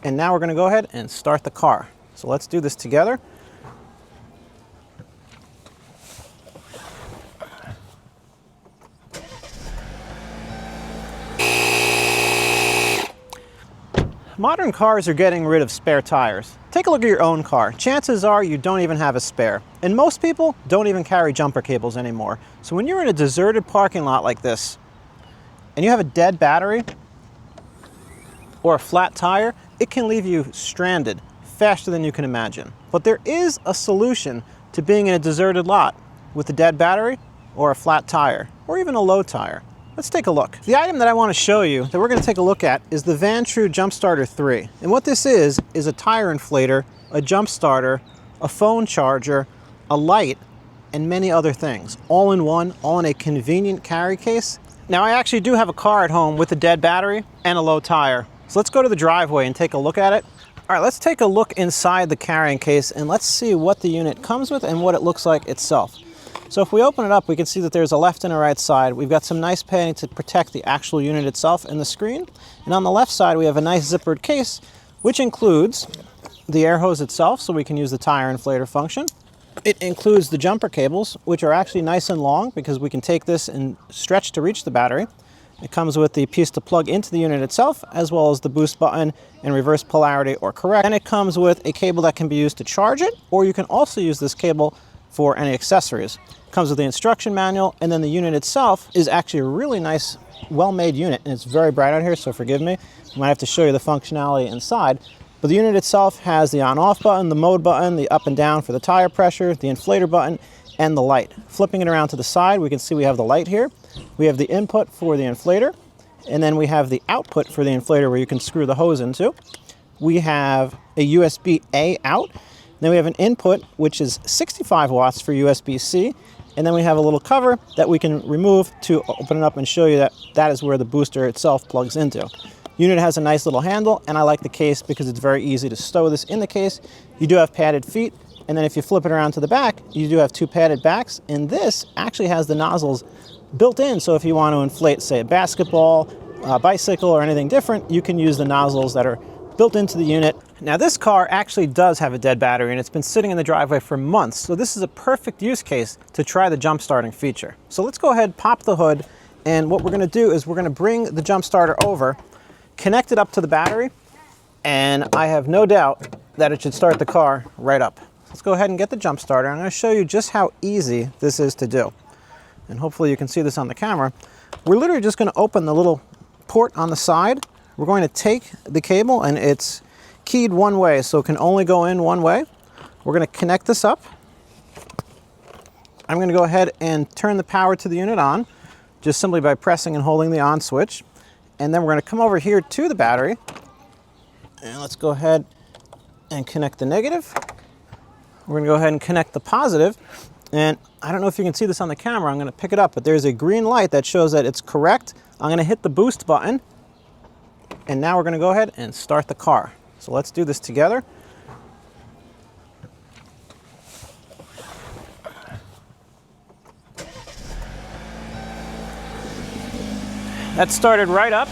And now we're going to go ahead and start the car. So let's do this together. Modern cars are getting rid of spare tires. Take a look at your own car. Chances are you don't even have a spare. And most people don't even carry jumper cables anymore. So when you're in a deserted parking lot like this, and you have a dead battery or a flat tire, it can leave you stranded faster than you can imagine. But there is a solution to being in a deserted lot with a dead battery or a flat tire, or even a low tire. Let's take a look. The item that I want to show you that we're going to take a look at is the Vantrue Jump Starter 3. And what this is a tire inflator, a jump starter, a phone charger, a light, and many other things, all in one, all in a convenient carry case. Now I actually do have a car at home with a dead battery and a low tire. So let's go to the driveway and take a look at it. All right, let's take a look inside the carrying case and let's see what the unit comes with and what it looks like itself. So if we open it up, we can see that there's a left and a right side. We've got some nice padding to protect the actual unit itself and the screen. And on the left side, we have a nice zippered case, which includes the air hose itself, so we can use the tire inflator function. It includes the jumper cables, which are actually nice and long because we can take this and stretch to reach the battery. It comes with the piece to plug into the unit itself, as well as the boost button and reverse polarity or correct. And it comes with a cable that can be used to charge it, or you can also use this cable for any accessories. It comes with the instruction manual, and then the unit itself is actually a really nice, well-made unit, and it's very bright out here, so forgive me. I might have to show you the functionality inside. But the unit itself has the on-off button, the mode button, the up and down for the tire pressure, the inflator button, and the light. Flipping it around to the side, we can see we have the light here. We have the input for the inflator, and then we have the output for the inflator where you can screw the hose into. We have a USB-A out. Then we have an input, which is 65 watts for USB-C. And then we have a little cover that we can remove to open it up and show you that that is where the booster itself plugs into. Unit has a nice little handle, and I like the case because it's very easy to stow this in the case. You do have padded feet, and then if you flip it around to the back, you do have two padded backs, and this actually has the nozzles built in, so if you want to inflate, say, a basketball, a bicycle, or anything different, you can use the nozzles that are built into the unit. Now this car actually does have a dead battery, and it's been sitting in the driveway for months, so this is a perfect use case to try the jump starting feature. So let's go ahead, pop the hood, and what we're going to do is we're going to bring the jump starter over, connect it up to the battery, and I have no doubt that it should start the car right up. Let's go ahead and get the jump starter. I'm going to show you just how easy this is to do. And hopefully you can see this on the camera. We're literally just going to open the little port on the side. We're going to take the cable, and it's keyed one way, so it can only go in one way. We're going to connect this up. I'm going to go ahead and turn the power to the unit on, just simply by pressing and holding the on switch. And then we're going to come over here to the battery, and let's go ahead and connect the negative. We're going to go ahead and connect the positive, and I don't know if you can see this on the camera. I'm going to pick it up, but there's a green light that shows that it's correct. I'm going to hit the boost button, and now we're going to go ahead and start the car. So let's do this together. That started right up.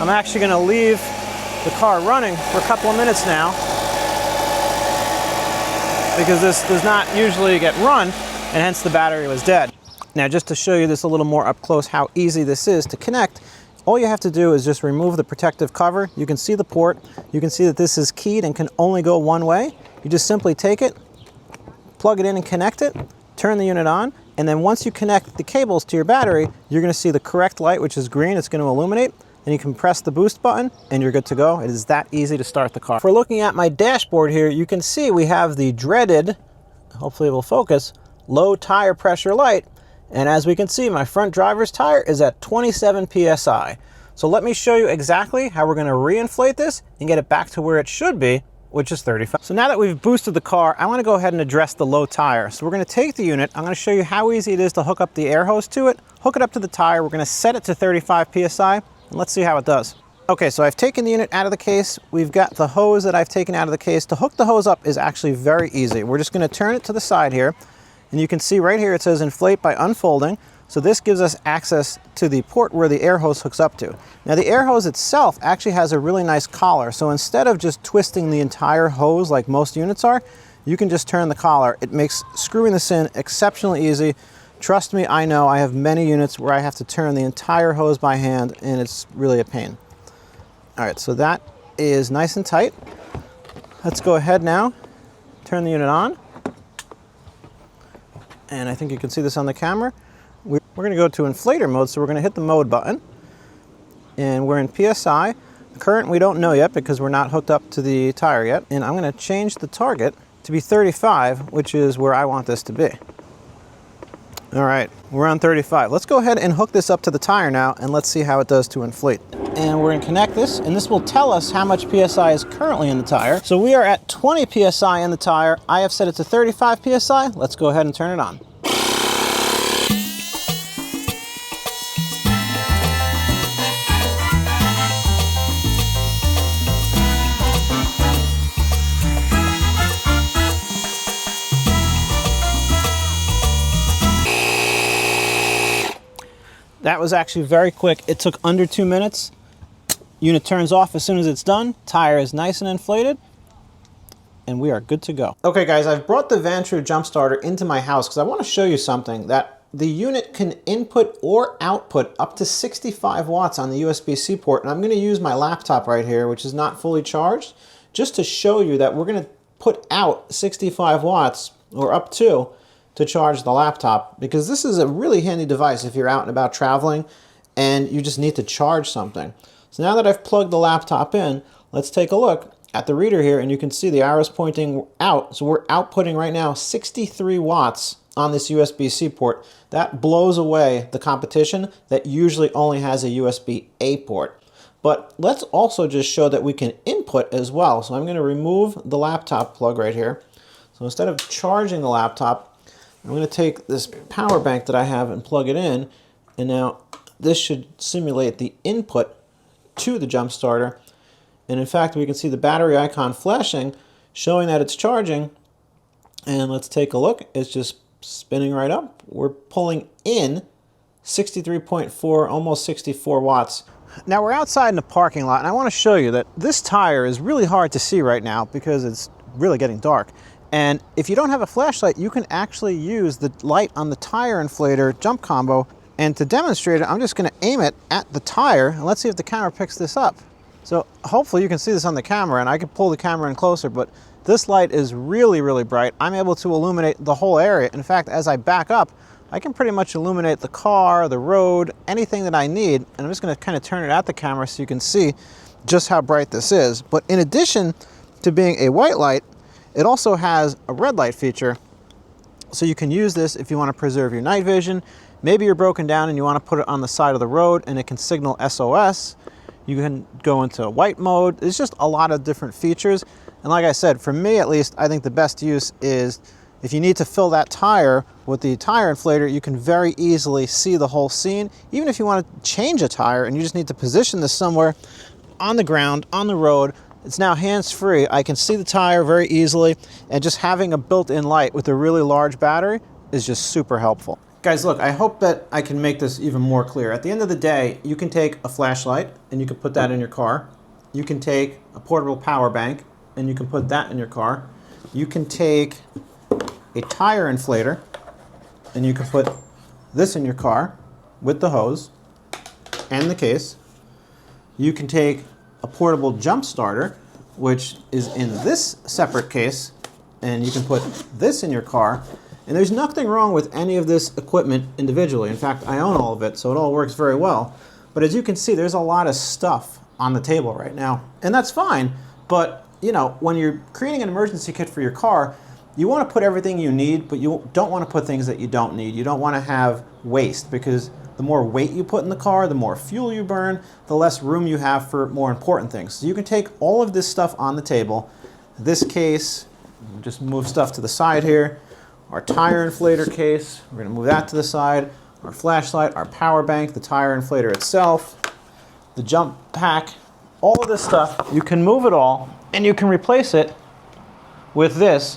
I'm actually going to leave the car running for a couple of minutes now because this does not usually get run, and hence the battery was dead. Now, just to show you this a little more up close, how easy this is to connect, all you have to do is just remove the protective cover. You can see the port. You can see that this is keyed and can only go one way. You just simply take it, plug it in and connect it, turn the unit on, and then once you connect the cables to your battery, you're going to see the correct light, which is green. It's going to illuminate. Then you can press the boost button and you're good to go. It is that easy to start the car. If we're looking at my dashboard here, you can see we have the dreaded, hopefully it will focus, low tire pressure light. And as we can see, my front driver's tire is at 27 PSI. So let me show you exactly how we're going to reinflate this and get it back to where it should be, which is 35. So now that we've boosted the car, I want to go ahead and address the low tire. So we're going to take the unit. I'm going to show you how easy it is to hook up the air hose to it, hook it up to the tire. We're going to set it to 35 PSI, and let's see how it does. Okay, so I've taken the unit out of the case. We've got the hose that I've taken out of the case. To hook the hose up is actually very easy. We're just going to turn it to the side here, and you can see right here it says inflate by unfolding. So this gives us access to the port where the air hose hooks up to. Now the air hose itself actually has a really nice collar. So instead of just twisting the entire hose like most units are, you can just turn the collar. It makes screwing this in exceptionally easy. Trust me, I know I have many units where I have to turn the entire hose by hand and it's really a pain. All right, so that is nice and tight. Let's go ahead now, turn the unit on. And I think you can see this on the camera. We're going to go to inflator mode, so we're going to hit the mode button. And we're in PSI. The current we don't know yet because we're not hooked up to the tire yet. And I'm going to change the target to be 35, which is where I want this to be. All right, we're on 35. Let's go ahead and hook this up to the tire now, and let's see how it does to inflate. And we're going to connect this, and this will tell us how much PSI is currently in the tire. So we are at 20 PSI in the tire. I have set it to 35 PSI. Let's go ahead and turn it on. That was actually very quick. It took under 2 minutes. Unit turns off as soon as it's done. Tire is nice and inflated. And we are good to go. Okay guys, I've brought the Vantrue Jump Starter into my house because I want to show you something that the unit can input or output up to 65 watts on the USB-C port. And I'm going to use my laptop right here, which is not fully charged, just to show you that we're going to put out 65 watts or up to charge the laptop, because this is a really handy device if you're out and about traveling and you just need to charge something. So now that I've plugged the laptop in, let's take a look at the reader here, and you can see the arrows pointing out. So we're outputting right now 63 watts on this USB-C port. That blows away the competition that usually only has a USB-A port. But let's also just show that we can input as well. So I'm going to remove the laptop plug right here. So instead of charging the laptop, I'm going to take this power bank that I have and plug it in, and now this should simulate the input to the jump starter. And in fact, we can see the battery icon flashing, showing that it's charging. And let's take a look. It's just spinning right up. We're pulling in 63.4, almost 64 watts. Now we're outside in the parking lot, and I want to show you that this tire is really hard to see right now because it's really getting dark. And if you don't have a flashlight, you can actually use the light on the tire inflator jump combo. And to demonstrate it, I'm just going to aim it at the tire, and let's see if the camera picks this up. So hopefully you can see this on the camera, and I can pull the camera in closer, but this light is really, really bright. I'm able to illuminate the whole area. In fact, as I back up, I can pretty much illuminate the car, the road, anything that I need. And I'm just going to kind of turn it at the camera so you can see just how bright this is. But in addition to being a white light, it also has a red light feature, so you can use this if you want to preserve your night vision. Maybe you're broken down and you want to put it on the side of the road and it can signal SOS. You can go into white mode. There's just a lot of different features. And like I said, for me at least, I think the best use is if you need to fill that tire with the tire inflator, you can very easily see the whole scene. Even if you want to change a tire and you just need to position this somewhere on the ground, on the road, it's now hands-free. I can see the tire very easily, and just having a built-in light with a really large battery is just super helpful. Guys, look, I hope that I can make this even more clear. At the end of the day, you can take a flashlight and you can put that in your car. You can take a portable power bank and you can put that in your car. You can take a tire inflator and you can put this in your car with the hose and the case. You can take a portable jump starter, which is in this separate case, and you can put this in your car. And there's nothing wrong with any of this equipment individually. In fact, I own all of it, so it all works very well. But as you can see, there's a lot of stuff on the table right now, and that's fine. But you know, when you're creating an emergency kit for your car, you want to put everything you need, but you don't want to put things that you don't need. You don't want to have waste, because the more weight you put in the car, the more fuel you burn, the less room you have for more important things. So you can take all of this stuff on the table. This case, just move stuff to the side here. Our tire inflator case, we're going to move that to the side. Our flashlight, our power bank, the tire inflator itself, the jump pack, all of this stuff, you can move it all, and you can replace it with this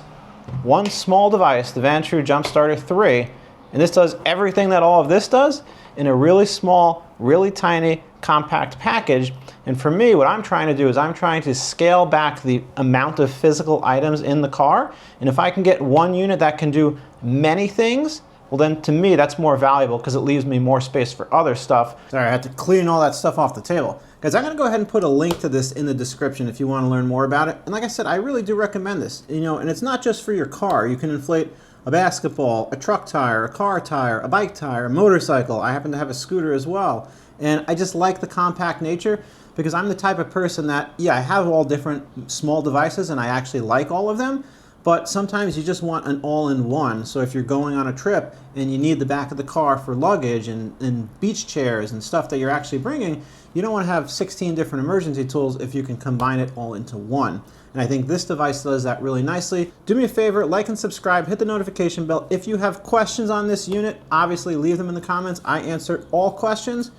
one small device, the Vantrue Jump Starter 3, And this does everything that all of this does in a really small, really tiny, compact package. And for me, what I'm trying to do is I'm trying to scale back the amount of physical items in the car. And if I can get one unit that can do many things, well then to me that's more valuable because it leaves me more space for other stuff. Sorry, I had to clean all that stuff off the table. Guys, I'm gonna go ahead and put a link to this in the description if you wanna learn more about it. And like I said, I really do recommend this. You know, and it's not just for your car. You can inflate a basketball, a truck tire, a car tire, a bike tire, a motorcycle. I happen to have a scooter as well. And I just like the compact nature because I'm the type of person that, yeah, I have all different small devices and I actually like all of them, but sometimes you just want an all-in-one. So if you're going on a trip and you need the back of the car for luggage and beach chairs and stuff that you're actually bringing, you don't want to have 16 different emergency tools if you can combine it all into one. And I think this device does that really nicely. Do me a favor, like and subscribe, hit the notification bell. If you have questions on this unit, obviously leave them in the comments. I answer all questions.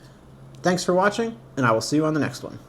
Thanks for watching, and I will see you on the next one.